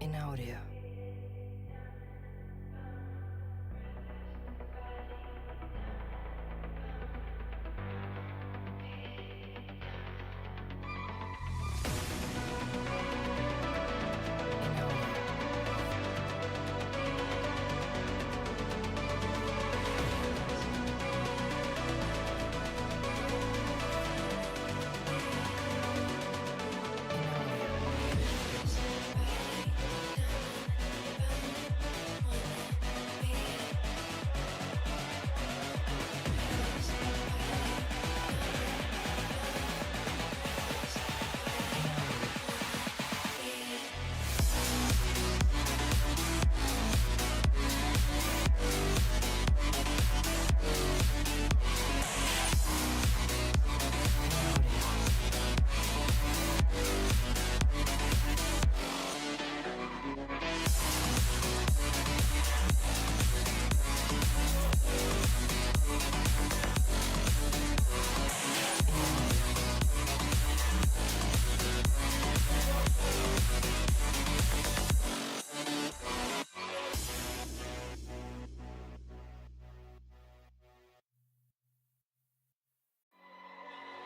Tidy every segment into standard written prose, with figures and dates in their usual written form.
in audio.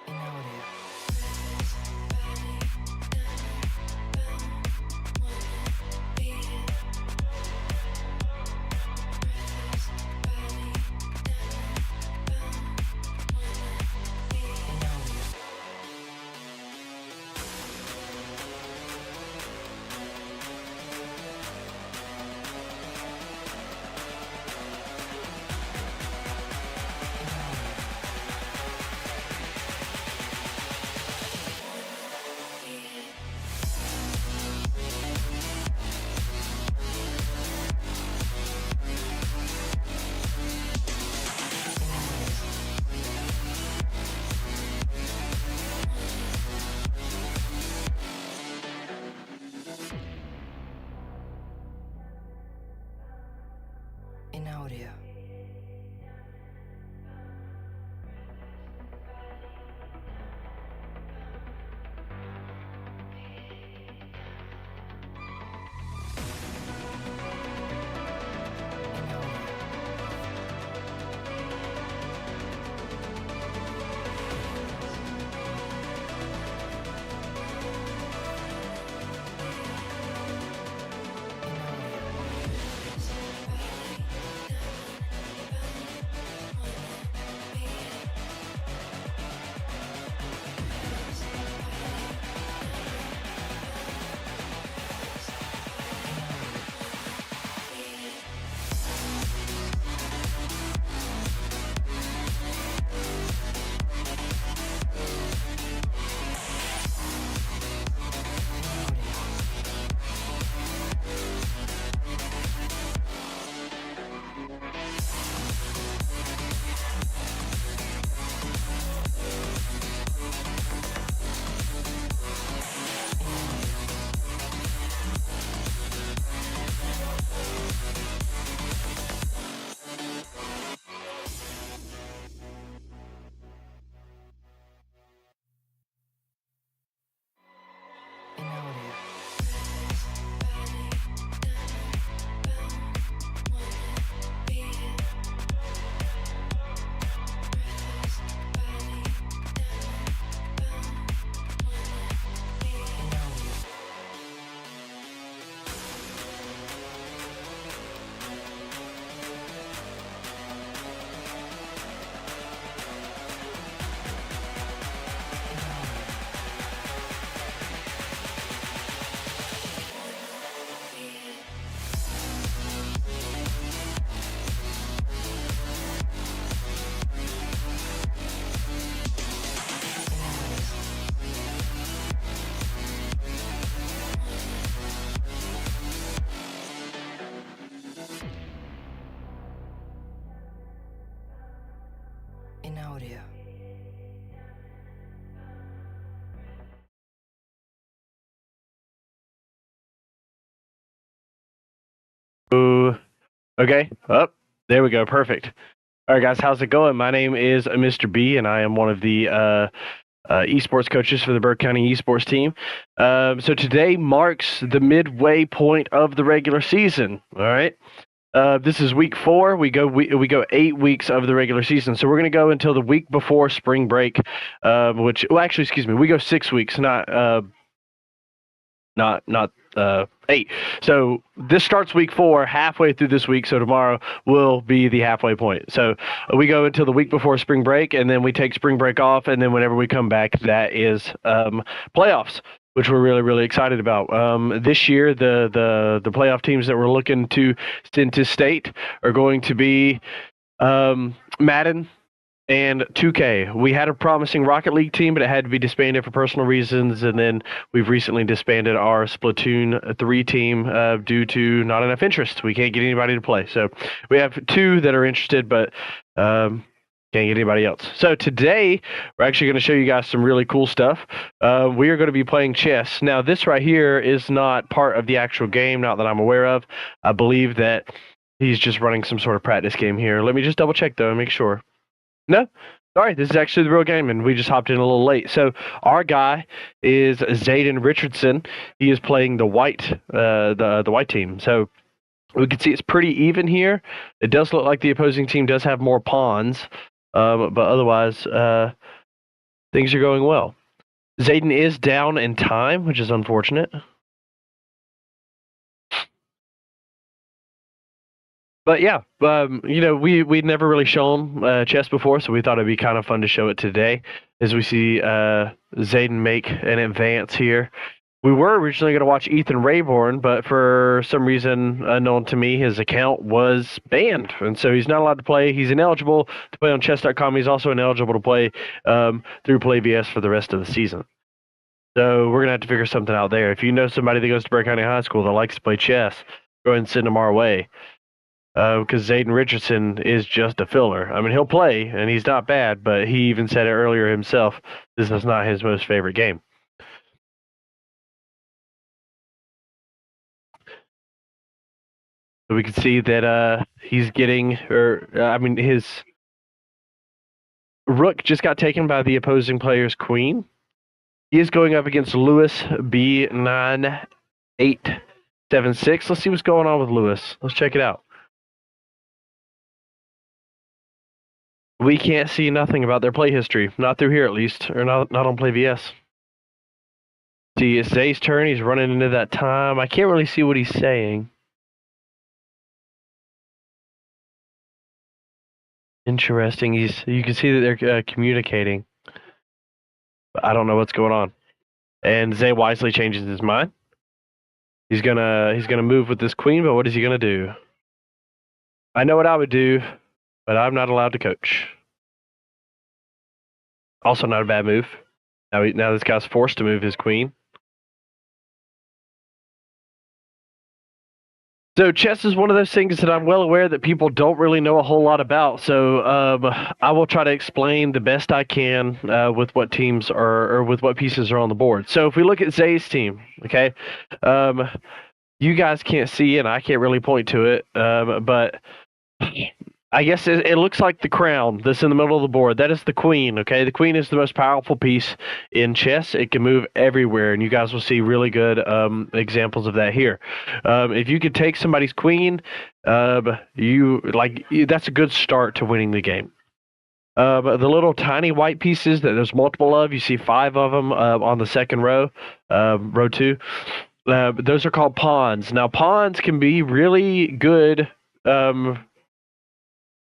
In audio. In audio. In audio. In audio. In audio. In audio. In audio. In audio. In audio. In audio. In audio. Ooh. Okay. Up. There we go. Perfect. All right, guys. How's it going? My name is Mr. B, and I am one of the esports coaches for the Burke County esports team. So today marks the midway point of the regular season. All right. This is week 4. We go 8 weeks of the regular season. So we're going to go until the week before spring break, we go 6 weeks, not 8. So this starts week 4, halfway through this week. So tomorrow will be the halfway point. So we go until the week before spring break, and then we take spring break off. And then whenever we come back, that is playoffs, which we're really, really excited about. This year, the playoff teams that we're looking to send to state are going to be Madden and 2K. We had a promising Rocket League team, but it had to be disbanded for personal reasons, and then we've recently disbanded our Splatoon 3 team due to not enough interest. We can't get anybody to play. So we have 2 that are interested, but can't get anybody else. So today, we're actually going to show you guys some really cool stuff. We are going to be playing chess. Now, this right here is not part of the actual game, not that I'm aware of. I believe that he's just running some sort of practice game here. Let me just double check, though, and make sure. No? All right, this is actually the real game, and we just hopped in a little late. So our guy is Zayden Richardson. He is playing the white the white team. So we can see it's pretty even here. It does look like the opposing team does have more pawns, but otherwise things are going well. Zayden is down in time, which is unfortunate. But yeah, we'd never really shown chess before, so we thought it'd be kind of fun to show it today as we see Zayden make an advance here. We were originally going to watch Ethan Rayborn, but for some reason unknown to me, his account was banned, and so he's not allowed to play. He's ineligible to play on chess.com. He's also ineligible to play through PlayVS for the rest of the season. So we're going to have to figure something out there. If you know somebody that goes to Burke County High School that likes to play chess, go ahead and send them our way. Because Zayden Richardson is just a filler. I mean, he'll play, and he's not bad, but he even said it earlier himself, this is not his most favorite game. So we can see that he's getting, his rook just got taken by the opposing player's queen. He is going up against Lewis B9876. Let's see what's going on with Lewis. Let's check it out. We can't see nothing about their play history. Not through here, at least. Or not on PlayVS. See, it's Zay's turn. He's running into that time. I can't really see what he's saying. Interesting. You can see that they're communicating. But I don't know what's going on. And Zay wisely changes his mind. He's gonna move with this queen, but what is he gonna do? I know what I would do, but I'm not allowed to coach. Also not a bad move. Now this guy's forced to move his queen. So chess is one of those things that I'm well aware that people don't really know a whole lot about. So I will try to explain the best I can with what teams are, or with what pieces are on the board. So if we look at Zay's team, okay, you guys can't see and I can't really point to it, but I guess it looks like the crown that's in the middle of the board. That is the queen, okay? The queen is the most powerful piece in chess. It can move everywhere, and you guys will see really good examples of that here. If you could take somebody's queen, that's a good start to winning the game. The little tiny white pieces that there's multiple of, you see 5 of them on the second row, row 2. Those are called pawns. Now, pawns can be really good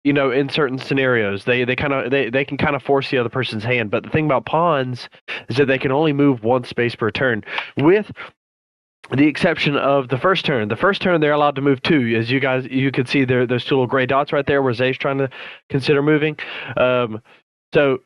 in certain scenarios, they can kind of force the other person's hand. But the thing about pawns is that they can only move 1 space per turn, with the exception of the first turn. The first turn, they're allowed to move 2. As you can see, there's 2 little gray dots right there where Zay's trying to consider moving. So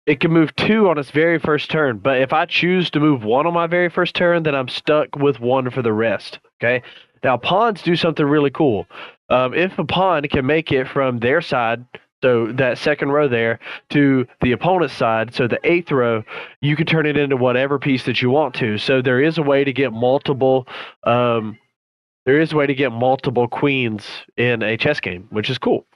it can move 2 on its very first turn. But if I choose to move 1 on my very first turn, then I'm stuck with 1 for the rest. Okay. Now, pawns do something really cool. If a pawn can make it from their side, so that second row there, to the opponent's side, so the 8th row, you can turn it into whatever piece that you want to. So there is a way to get multiple. There is a way to get multiple queens in a chess game, which is cool.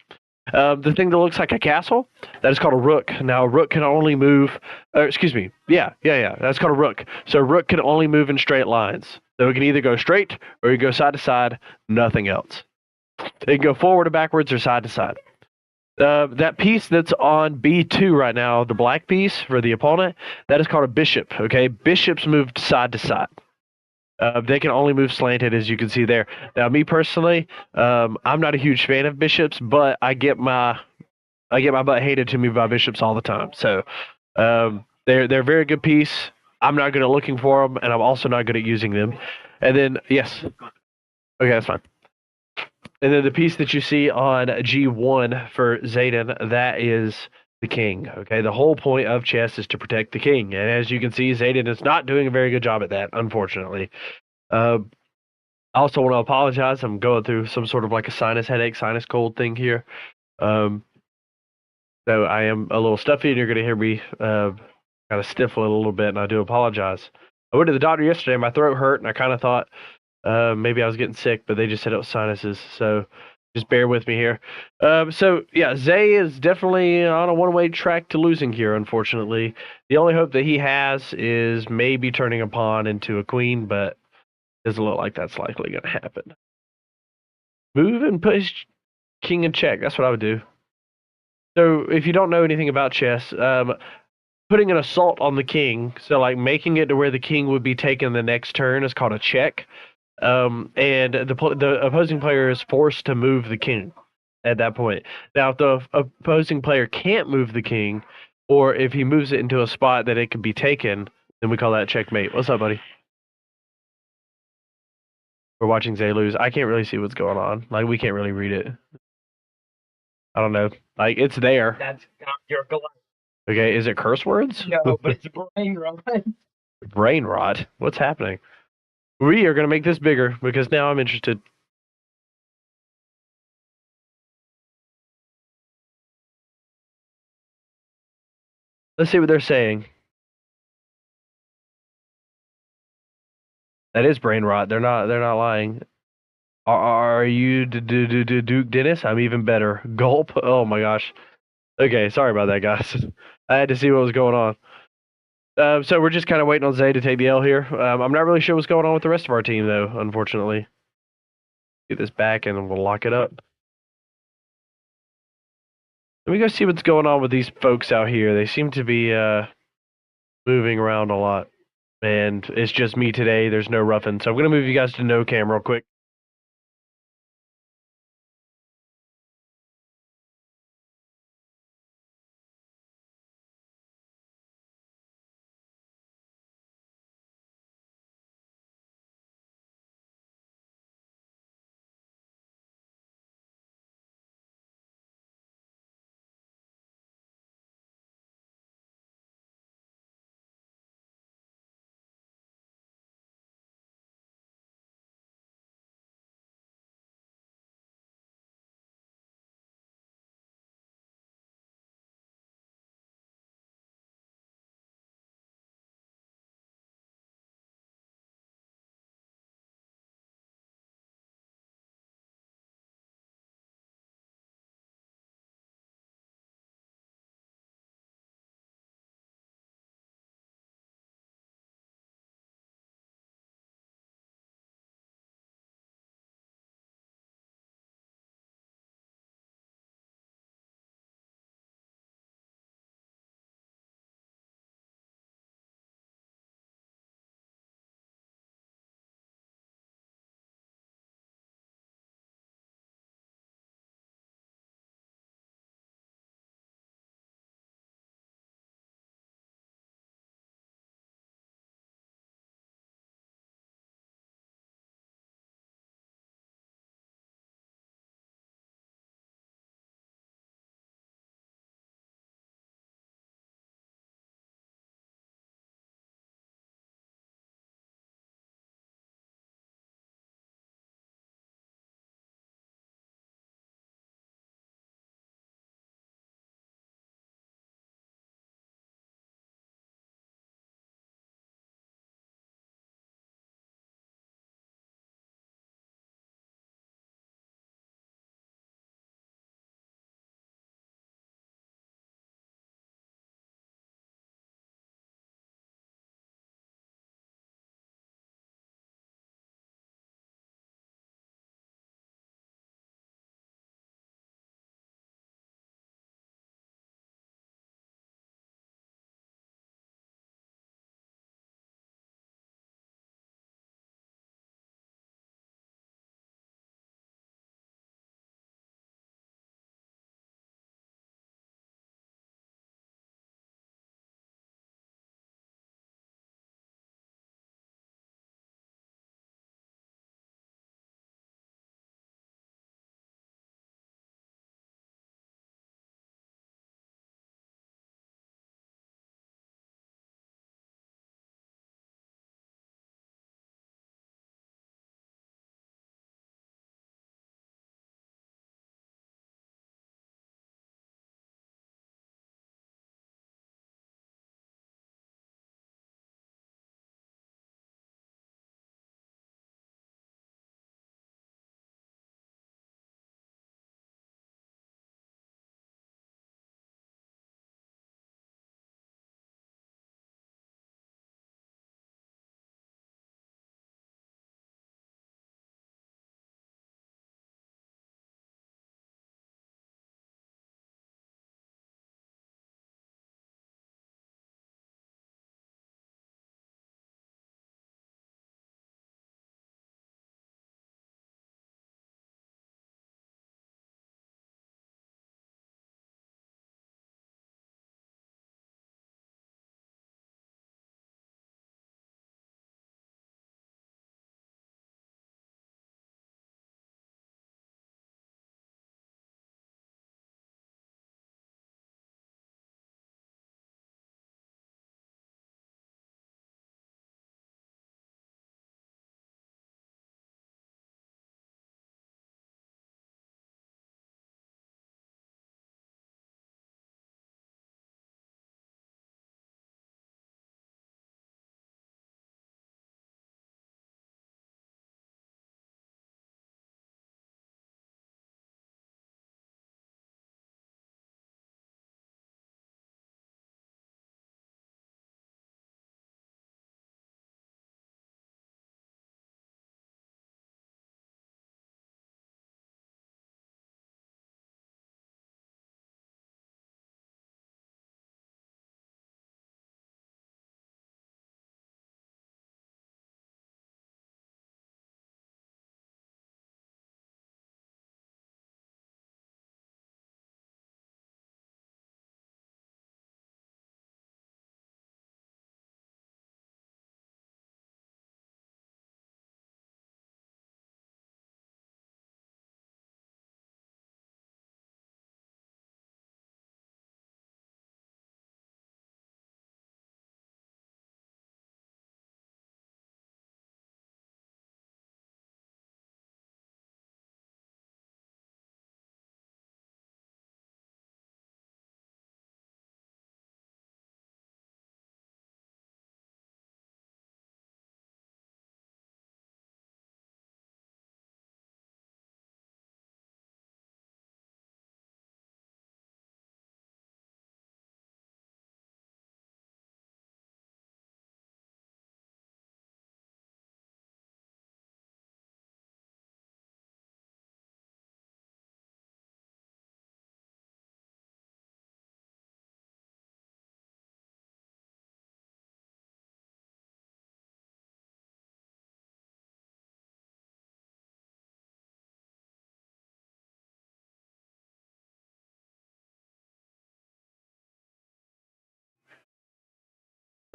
The thing that looks like a castle, that is called a rook. Now, a rook can only move, excuse me, yeah. That's called a rook. So, a rook can only move in straight lines. So, it can either go straight or you go side to side, nothing else. It can go forward or backwards or side to side. That piece that's on B2 right now, the black piece for the opponent, that is called a bishop. Okay, bishops move side to side. They can only move slanted, as you can see there. Now, me personally, I'm not a huge fan of bishops, but I get my butt hated to me by bishops all the time. So they're a very good piece. I'm not good at looking for them, and I'm also not good at using them. And then yes, okay, that's fine. And then the piece that you see on G1 for Zayden, that is the king. Okay, the whole point of chess is to protect the king, and as you can see, Zayden is not doing a very good job at that, unfortunately. I also want to apologize. I'm going through some sort of like a sinus headache, sinus cold thing here. So I am a little stuffy, and you're going to hear me kind of stifle a little bit, and I do apologize. I went to the doctor yesterday. My throat hurt, and I kind of thought maybe I was getting sick, but they just said it was sinuses. So just bear with me here. So yeah, Zay is definitely on a one-way track to losing here, unfortunately. The only hope that he has is maybe turning a pawn into a queen, but it doesn't look like that's likely going to happen. Move and put his king in check. That's what I would do. So if you don't know anything about chess, putting an assault on the king, so like making it to where the king would be taken the next turn, is called a check. And the opposing player is forced to move the king at that point. Now, if the opposing player can't move the king, or if he moves it into a spot that it can be taken, then we call that checkmate. What's up, buddy? We're watching Zay lose. I can't really see what's going on. Like, we can't really read it. I don't know. Like, it's there. That's not your glut. Okay, is it curse words? No, but it's brain rot. Brain rot? What's happening? We are going to make this bigger because now I'm interested. Let's see what they're saying. That is brain rot. They're not lying. Are you Duke Dennis? I'm even better. Gulp. Oh my gosh. Okay, sorry about that, guys. I had to see what was going on. So we're just kind of waiting on Zay to take the L here. I'm not really sure what's going on with the rest of our team, though, unfortunately. Get this back and we'll lock it up. Let me go see what's going on with these folks out here. They seem to be moving around a lot. And it's just me today. There's no Ruffin. So I'm going to move you guys to no cam real quick.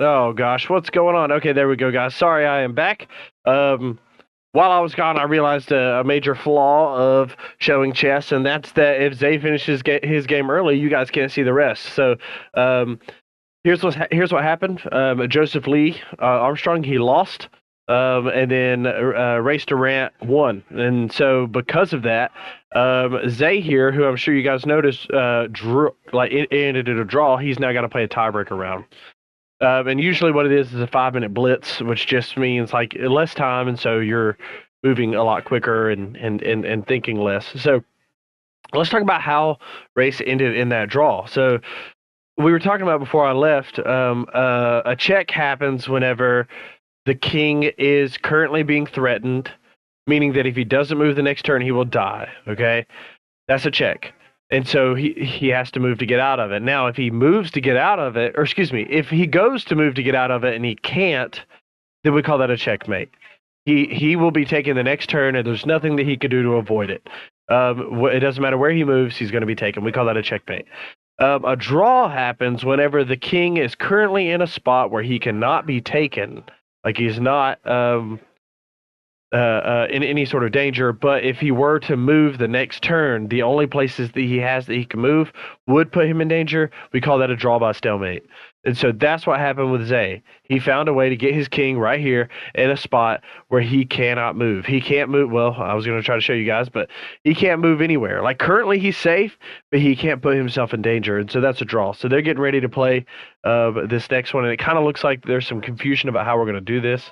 Oh gosh, what's going on? Okay, there we go, guys. Sorry, I am back. While I was gone, I realized a major flaw of showing chess, and that's that if Zay finishes his game early, you guys can't see the rest. So, um, here's what happened. Joseph Lee Armstrong, he lost, and then Race Durant won, and so because of that, Zay here, who I'm sure you guys noticed, drew like it ended in a draw. He's now got to play a tiebreaker round. And usually what it is a 5-minute blitz, which just means like less time, and so you're moving a lot quicker and thinking less. So let's talk about how race ended in that draw. So we were talking about before I left, a check happens whenever the king is currently being threatened, meaning that if he doesn't move the next turn, he will die. Okay, that's a check. And so he has to move to get out of it. Now, if he moves to get out of it, or excuse me, if he goes to move to get out of it and he can't, then we call that a checkmate. He will be taking the next turn, and there's nothing that he could do to avoid it. It doesn't matter where he moves; he's going to be taken. We call that a checkmate. A draw happens whenever the king is currently in a spot where he cannot be taken, like he's not in any sort of danger. But if he were to move the next turn, the only places that he has that he can move would put him in danger. We call that a draw by stalemate. And so that's what happened with Zay. He found a way to get his king right here in a spot where he cannot move. He can't move. Well, I was going to try to show you guys, but he can't move anywhere. Like currently he's safe, but he can't put himself in danger. And so that's a draw. So they're getting ready to play this next one. And it kind of looks like there's some confusion about how we're going to do this.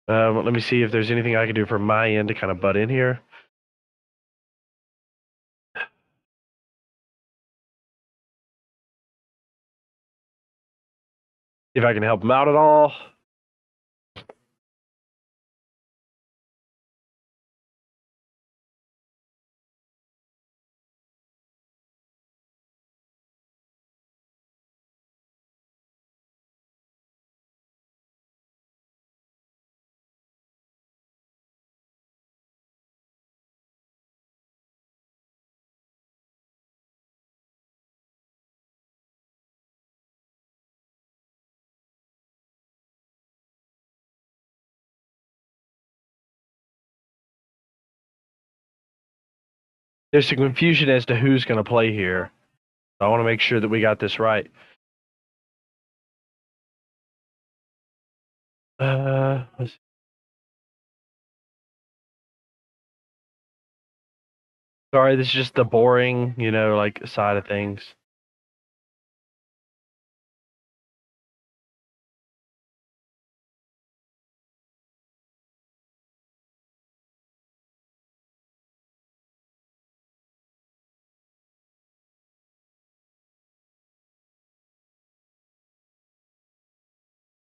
Let me see if there's anything I can do from my end to kind of butt in here. If I can help him out at all. There's some confusion as to who's going to play here. I want to make sure that we got this right. Let's see. Sorry, this is just the boring, like side of things.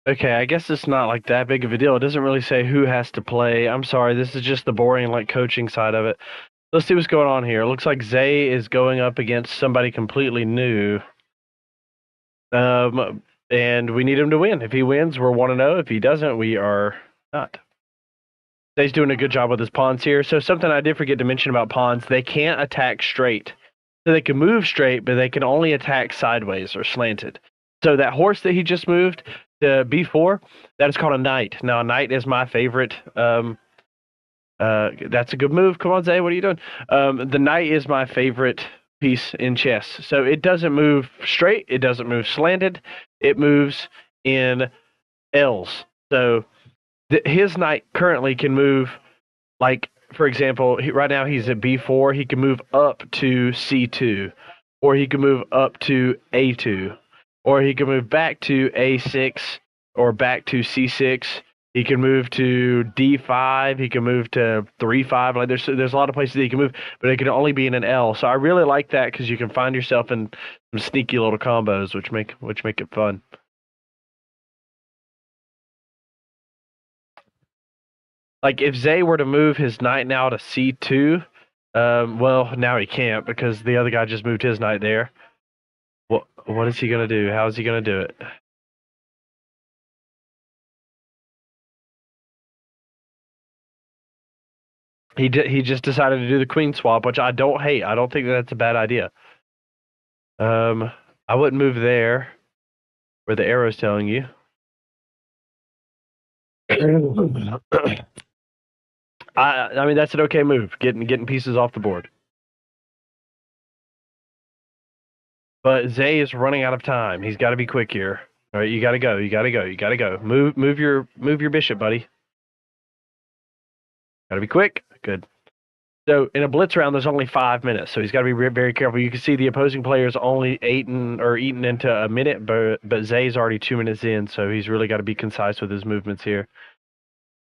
Okay, I guess it's not like that big of a deal. It doesn't really say who has to play. I'm sorry, this is just the boring like coaching side of it. Let's see what's going on here. It looks like Zay is going up against somebody completely new. And we need him to win. If he wins, we're 1-0. If he doesn't, we are not. Zay's doing a good job with his pawns here. So something I did forget to mention about pawns, they can't attack straight. So they can move straight, but they can only attack sideways or slanted. So that horse that he just moved to B4, that is called a knight. Now, a knight is my favorite. That's a good move. Come on, Zay, what are you doing? The knight is my favorite piece in chess. So it doesn't move straight. It doesn't move slanted. It moves in L's. So his knight currently can move, like, for example, right now he's at B4. He can move up to C2, or he can move up to A2, or he can move back to A6, or back to C6. He can move to D5. He can move to 3-5. Like there's a lot of places that he can move, but it can only be in an L. So I really like that because you can find yourself in some sneaky little combos, which make it fun. Like if Zay were to move his knight now to C2, well now he can't because the other guy just moved his knight there. What is he gonna do? How is he gonna do it? He just decided to do the queen swap, which I don't hate. I don't think that's a bad idea. I wouldn't move there. where the arrow's telling you. I mean, that's an okay move, getting pieces off the board. But Zay is running out of time. He's got to be quick here. All right, you got to go. You got to go. You got to go. Move your bishop, buddy. Got to be quick. Good. So in a blitz round, there's only 5 minutes, so he's got to be very careful. You can see the opposing player's only eaten into a minute, but Zay's already 2 minutes in, so he's really got to be concise with his movements here.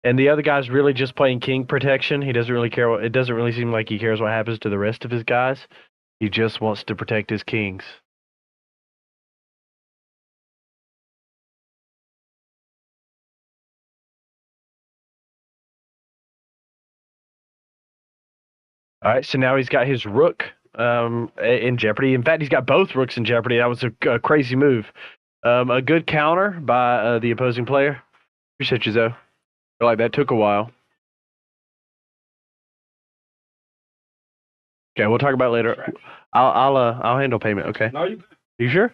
And the other guy's really just playing king protection. He doesn't really care. It doesn't really seem like he cares what happens to the rest of his guys. He just wants to protect his kings. All right, so now he's got his rook in jeopardy. In fact, he's got both rooks in jeopardy. That was a crazy move. A good counter by the opposing player. Appreciate you, though. I feel like that took a while. Okay, we'll talk about it later. I'll handle payment. Okay. No, You sure?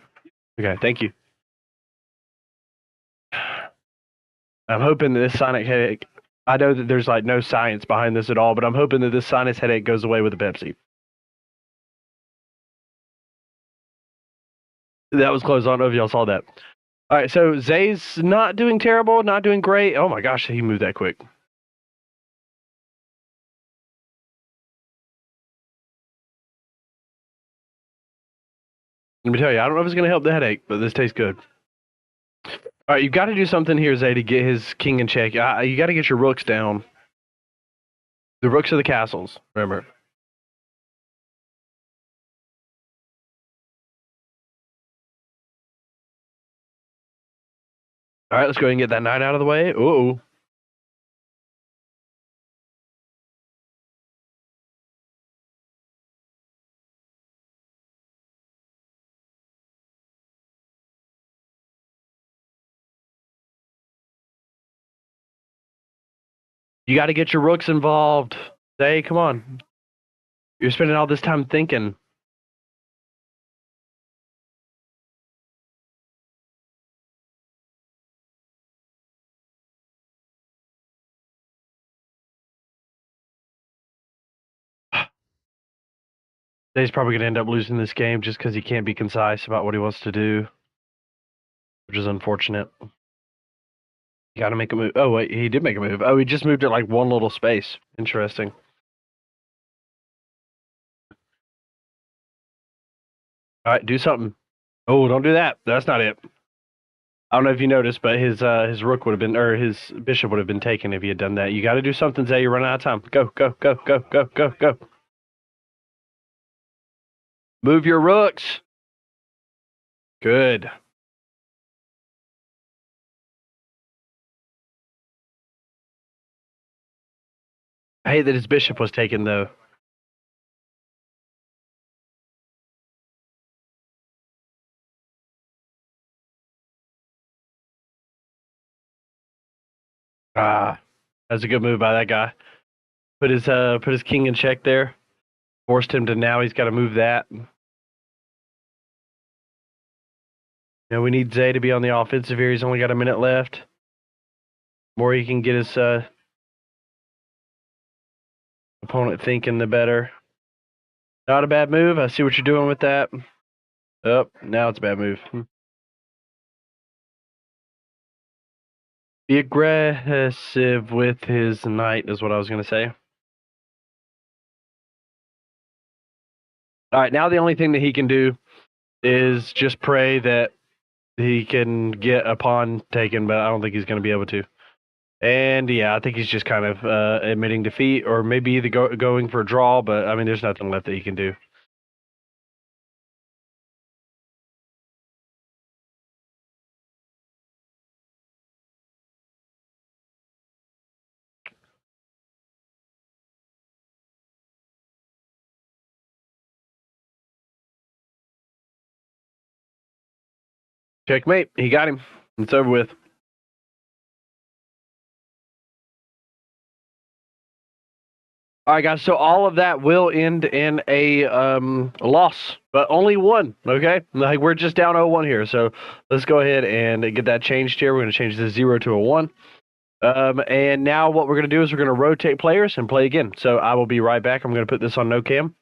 Okay, thank you. I'm hoping that this sinus headache. I know that there's like no science behind this at all, but I'm hoping that this sinus headache goes away with the Pepsi. That was close. I don't know if y'all saw that. All right, so Zay's not doing terrible, not doing great. Oh my gosh, he moved that quick. Let me tell you, I don't know if it's going to help the headache, but this tastes good. All right, you've got to do something here, Zay, to get his king in check. You got to get your rooks down. The rooks are the castles, remember. All right, let's go ahead and get that knight out of the way. Ooh. You got to get your rooks involved. Zay, come on. You're spending all this time thinking. Zay's probably going to end up losing this game just because he can't be concise about what he wants to do, which is unfortunate. You got to make a move. Oh, wait, he did make a move. Oh, he just moved it like one little space. Interesting. All right, do something. Oh, don't do that. That's not it. I don't know if you noticed, but his rook would have been, or his bishop would have been taken if he had done that. You got to do something, Zay. You're running out of time. Go, go, go, go, go, go, go. Move your rooks. Good. I hate that his bishop was taken, though. Ah, that's a good move by that guy. Put his king in check there. Forced him to now he's got to move that. Now we need Zay to be on the offensive here. He's only got a minute left. The more he can get his opponent thinking, the better. Not a bad move. I see what you're doing with that. Oh, now it's a bad move. Be aggressive with his knight is what I was going to say. All right, now the only thing that he can do is just pray that he can get a pawn taken, but I don't think he's going to be able to. And yeah, I think he's just kind of admitting defeat, or maybe either going for a draw, but I mean, there's nothing left that he can do. Checkmate. He got him. It's over with. All right, guys. So all of that will end in a loss, but only one. Okay, like we're just down 0-1 here. So let's go ahead and get that changed here. We're going to change the 0 to a 1. And now what we're going to do is we're going to rotate players and play again. So I will be right back. I'm going to put this on no cam.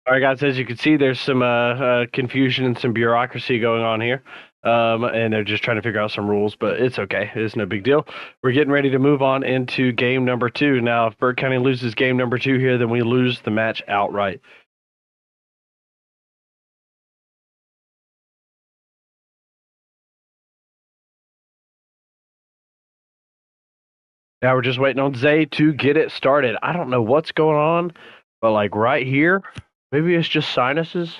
All right, guys, as you can see, there's some confusion and some bureaucracy going on here. And they're just trying to figure out some rules, but it's okay. It's no big deal. We're getting ready to move on into game number 2. Now, if Burke County loses game number 2 here, then we lose the match outright. Now we're just waiting on Zay to get it started. I don't know what's going on, but like right here, maybe it's just sinuses.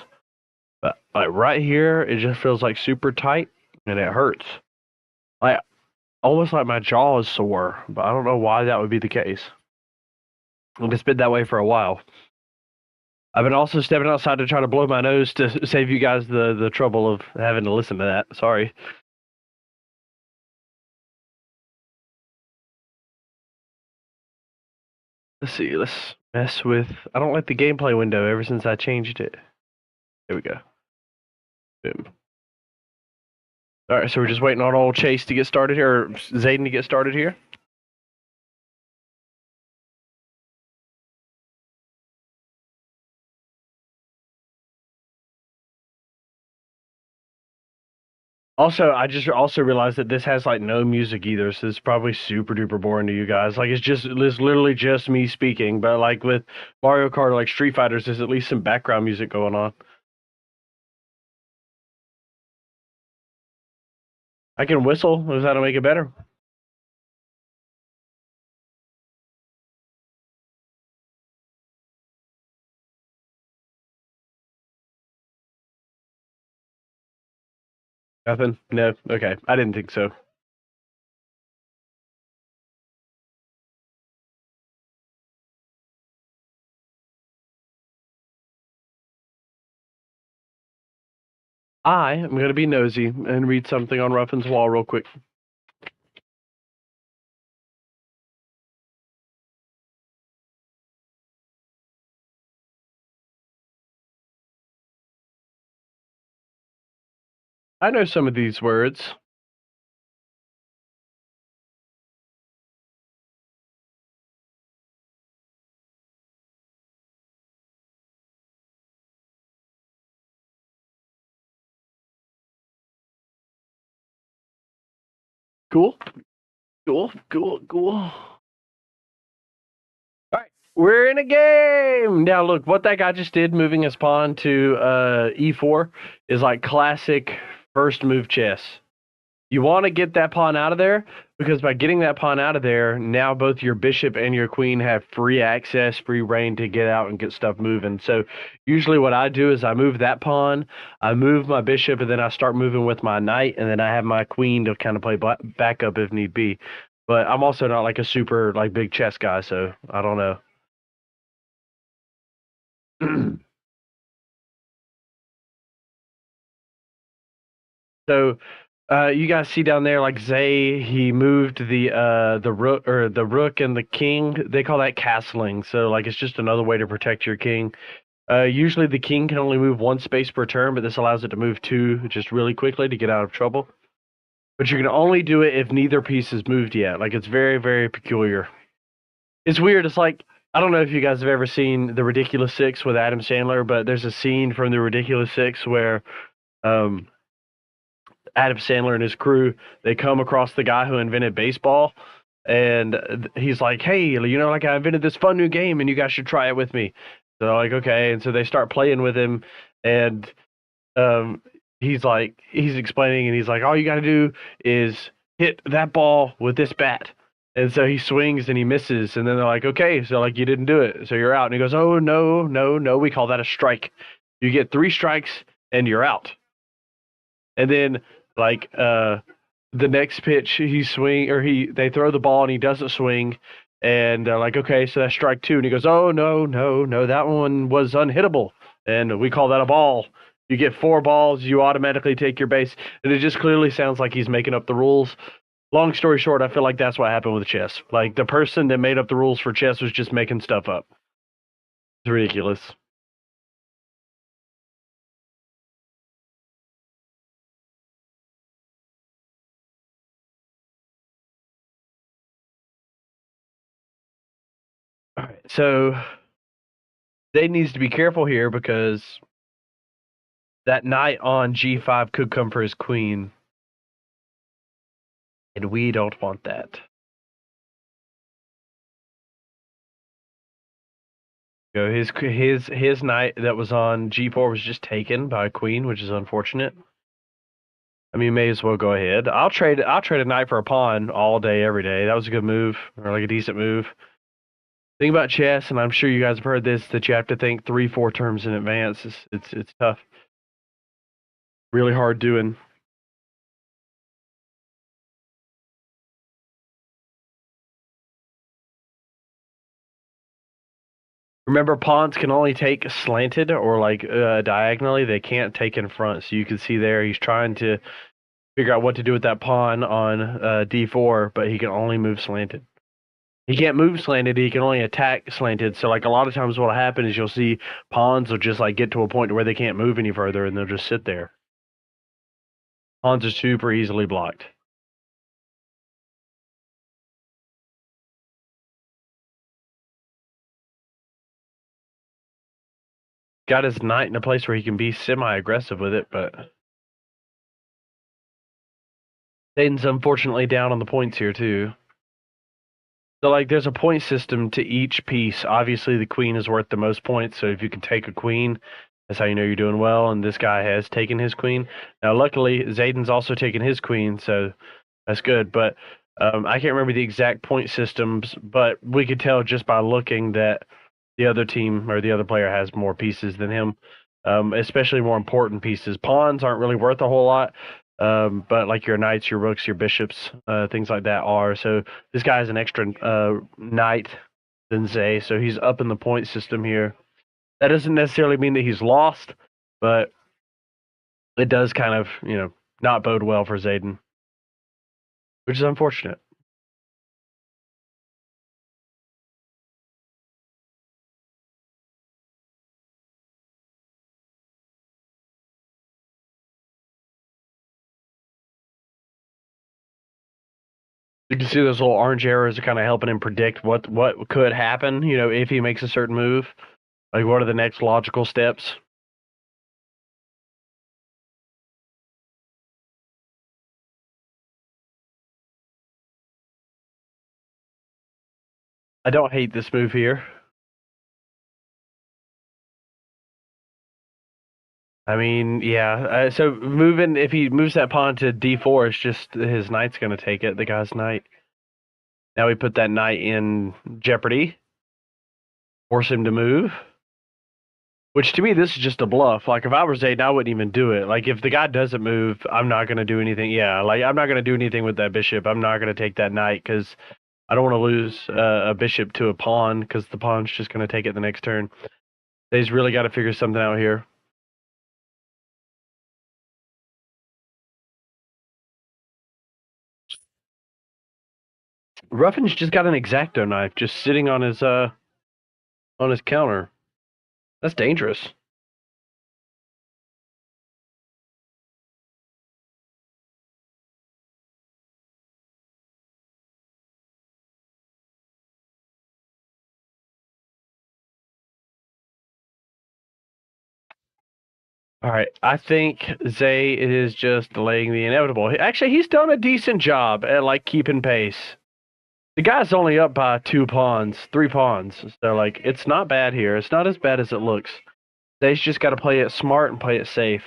But like right here, it just feels like super tight and it hurts. Like almost like my jaw is sore, but I don't know why that would be the case. It's been that way for a while. I've been also stepping outside to try to blow my nose to save you guys the trouble of having to listen to that. Sorry. Let's see. Let's mess with. I don't like the gameplay window ever since I changed it. There we go. Boom. All right, so we're just waiting on old Chase to get started here, or Zayden to get started here. Also, I just also realized that this has like no music either, so it's probably super duper boring to you guys. Like it's literally just me speaking, but like with Mario Kart or like Street Fighters, there's at least some background music going on. I can whistle. Does that make it better? Nothing? No. Okay. I didn't think so. I am going to be nosy and read something on Ruffin's wall real quick. I know some of these words. Cool. Cool. Cool. Cool. All right. We're in a game. Now, look, what that guy just did, moving his pawn to e4, is like classic first move chess. You want to get that pawn out of there because by getting that pawn out of there, now both your bishop and your queen have free access, free reign to get out and get stuff moving. So usually what I do is I move that pawn, I move my bishop, and then I start moving with my knight, and then I have my queen to kind of play backup if need be. But I'm also not like a super like big chess guy, so I don't know. So you guys see down there, like Zay, he moved the rook and the king. They call that castling. So like it's just another way to protect your king. Usually the king can only move one space per turn, but this allows it to move two just really quickly to get out of trouble. But you can only do it if neither piece is moved yet. Like it's very, very peculiar. It's weird. It's like I don't know if you guys have ever seen The Ridiculous Six with Adam Sandler, but there's a scene from The Ridiculous Six where um Adam Sandler and his crew, they come across the guy who invented baseball, and he's like, "Hey, you know, like I invented this fun new game, and you guys should try it with me." So they're like, "Okay," and so they start playing with him, and um, he's explaining, and he's like, "All you got to do is hit that ball with this bat." And so he swings and he misses, and then they're like, "Okay, so like you didn't do it, so you're out." And he goes, "Oh no, no, no, we call that a strike. You get 3 strikes and you're out." And then like the next pitch he swing or they throw the ball and he doesn't swing and they're like, okay, so that's strike 2, and he goes, oh no, no, no, that one was unhittable and we call that a ball. You get 4 balls, you automatically take your base. And it just clearly sounds like he's making up the rules. Long story short, I feel like that's what happened with chess. Like the person that made up the rules for chess was just making stuff up. It's ridiculous. All right, so they needs to be careful here because that knight on g5 could come for his queen, and we don't want that. So his knight that was on g4 was just taken by a queen, which is unfortunate. I mean, may as well go ahead. I'll trade a knight for a pawn all day, every day. That was a good move, or like a decent move. Thing about chess, and I'm sure you guys have heard this, that you have to think 3-4 turns in advance. It's tough. Really hard doing. Remember, pawns can only take slanted or like diagonally. They can't take in front. So you can see there he's trying to figure out what to do with that pawn on d4, but he can only move slanted. He can't move slanted. He can only attack slanted. So, like, a lot of times what'll happen is you'll see pawns will just, like, get to a point where they can't move any further, and they'll just sit there. Pawns are super easily blocked. Got his knight in a place where he can be semi-aggressive with it, but Zayden's unfortunately down on the points here, too. So, like, there's a point system to each piece. Obviously, the queen is worth the most points, so if you can take a queen, that's how you know you're doing well, and this guy has taken his queen. Now, luckily, Zayden's also taken his queen, so that's good, but I can't remember the exact point systems, but we could tell just by looking that the other team or the other player has more pieces than him, especially more important pieces. Pawns aren't really worth a whole lot. But like your knights, your rooks, your bishops, things like that are. So this guy has an extra knight than Zay, so he's up in the point system here. That doesn't necessarily mean that he's lost, but it does kind of, not bode well for Zayden, which is unfortunate. You can see those little orange arrows are kind of helping him predict what could happen, if he makes a certain move. Like, what are the next logical steps? I don't hate this move here. I mean, yeah. So if he moves that pawn to d4, it's just his knight's going to take it, the guy's knight. Now we put that knight in jeopardy. Force him to move. Which, to me, this is just a bluff. Like, if I were Zayden, I wouldn't even do it. Like, if the guy doesn't move, I'm not going to do anything. Yeah, like, I'm not going to do anything with that bishop. I'm not going to take that knight because I don't want to lose a bishop to a pawn because the pawn's just going to take it the next turn. They's really got to figure something out here. Ruffin's just got an X-Acto knife just sitting on his counter. That's dangerous. All right, I think Zay is just delaying the inevitable. Actually, he's done a decent job at like keeping pace. The guy's only up by 3 pawns, so like it's not bad here. It's not as bad as it looks. Zay's just got to play it smart and play it safe.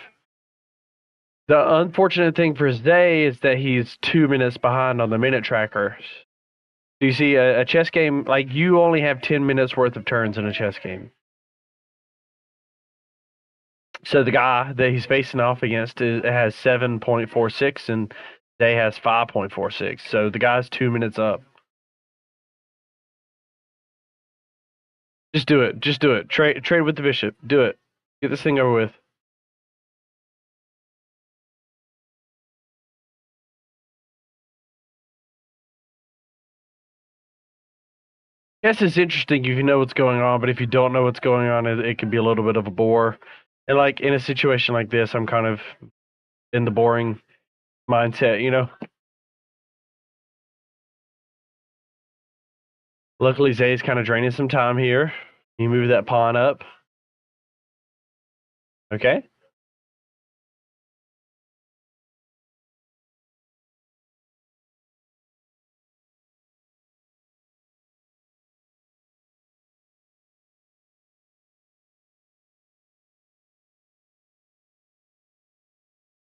The unfortunate thing for Zay is that he's 2 minutes behind on the minute tracker. Do you see a chess game, like you only have 10 minutes worth of turns in a chess game. So the guy that he's facing off against has 7.46 and Zay has 5.46. So the guy's 2 minutes up. Just do it. Just do it. Trade with the bishop. Do it. Get this thing over with. Yes, it's interesting if you know what's going on, but if you don't know what's going on, it can be a little bit of a bore. And like in a situation like this, I'm kind of in the boring mindset, Luckily, Zay's kind of draining some time here. You move that pawn up. Okay.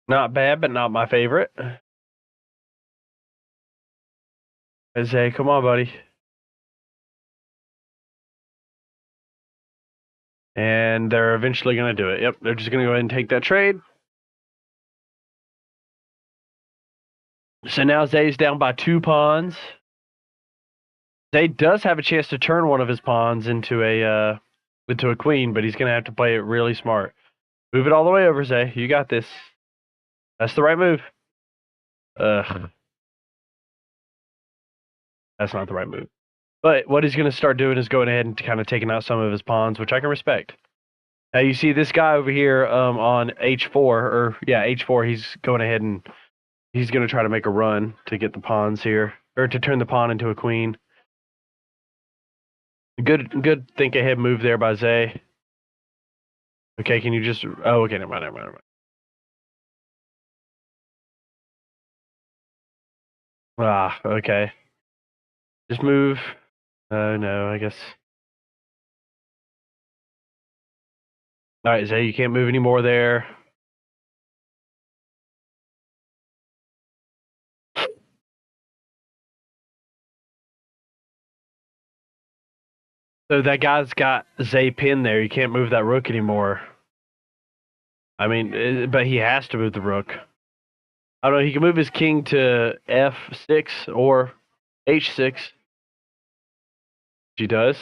Not bad, but not my favorite. Zay, come on, buddy. And they're eventually going to do it. Yep, they're just going to go ahead and take that trade. So now Zay's down by 2 pawns. Zay does have a chance to turn one of his pawns into a queen, but he's going to have to play it really smart. Move it all the way over, Zay. You got this. That's the right move. That's not the right move. But what he's going to start doing is going ahead and kind of taking out some of his pawns, which I can respect. Now you see this guy over here on H4, or yeah, H4. He's going ahead and he's going to try to make a run to get the pawns here, or to turn the pawn into a queen. Good think ahead move there by Zay. Okay, can you just? Oh, okay, never mind. Ah, okay. Just move. Oh no, I guess. All right, Zay, you can't move anymore there. So that guy's got Zay pinned there. You can't move that rook anymore. I mean, but he has to move the rook. I don't know. He can move his king to F6 or H6. He does.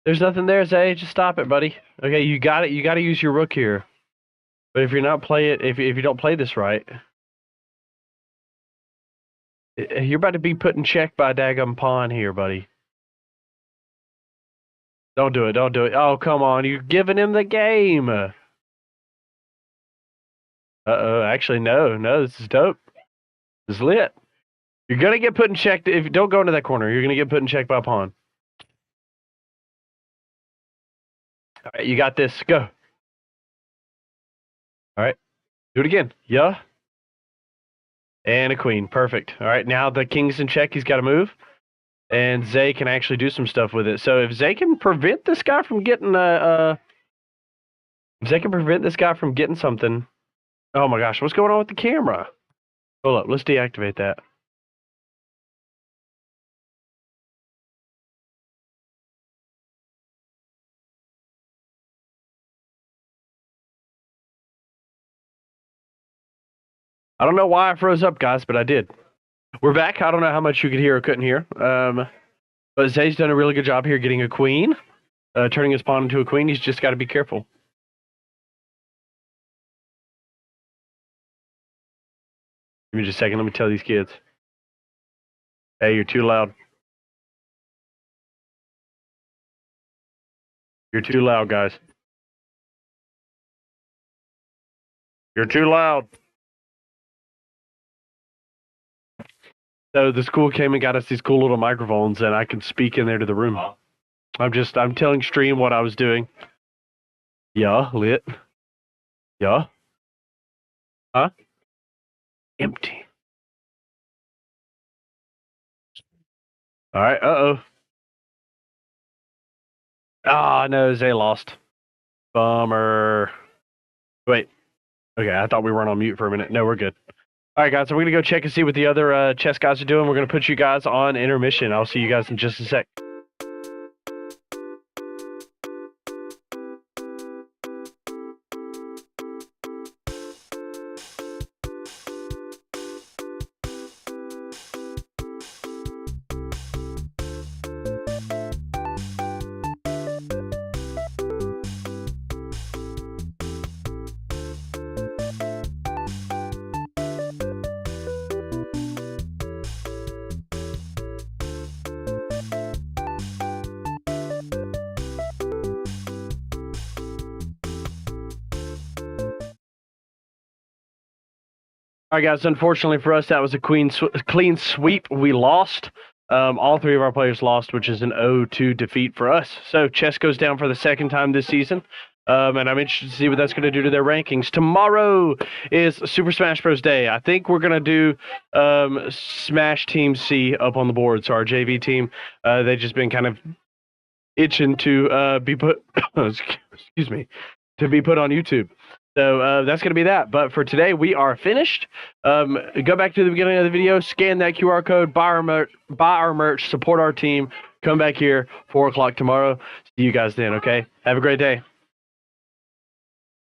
There's nothing there, Zay. Just stop it, buddy. Okay, you got it. You got to use your rook here. But if you're not playing, if you don't play this right, you're about to be put in check by a daggum pawn here, buddy. Don't do it. Don't do it. Oh, come on. You're giving him the game. Uh-oh. Actually, no. This is dope. This is lit. You're going to get put in check. If you don't go into that corner, you're going to get put in check by a pawn. All right, you got this. Go. All right. Do it again. Yeah. And a queen. Perfect. All right, now the king's in check. He's got to move. And Zay can actually do some stuff with it. So if Zay can prevent this guy from getting if Zay can prevent this guy from getting something. Oh my gosh, what's going on with the camera? Hold up, let's deactivate that. I don't know why I froze up, guys, but I did. We're back. I don't know how much you could hear or couldn't hear. But Zay's done a really good job here getting a queen. Turning his pawn into a queen. He's just got to be careful. Give me just a second. Let me tell these kids. Hey, you're too loud. You're too loud, guys. You're too loud. So the school came and got us these cool little microphones, and I can speak in there to the room. I'm telling stream what I was doing. Yeah, lit. Yeah. Huh? Empty. All right. Uh-oh. Ah, no, Zay lost. Bummer. Wait. Okay, I thought we weren't on mute for a minute. No, we're good. All right, guys, so we're going to go check and see what the other chess guys are doing. We're going to put you guys on intermission. I'll see you guys in just a sec. All right, guys. Unfortunately for us, that was a clean sweep. We lost. All three of our players lost, which is an 0-2 defeat for us. So chess goes down for the second time this season. And I'm interested to see what that's going to do to their rankings. Tomorrow is Super Smash Bros. Day. I think we're going to do Smash Team C up on the board. So our JV team, they've just been kind of itching to be put, excuse me, to be put on YouTube. So that's going to be that. But for today, we are finished. Go back to the beginning of the video, scan that QR code, buy our merch, support our team. Come back here, 4 o'clock tomorrow. See you guys then, okay? Have a great day.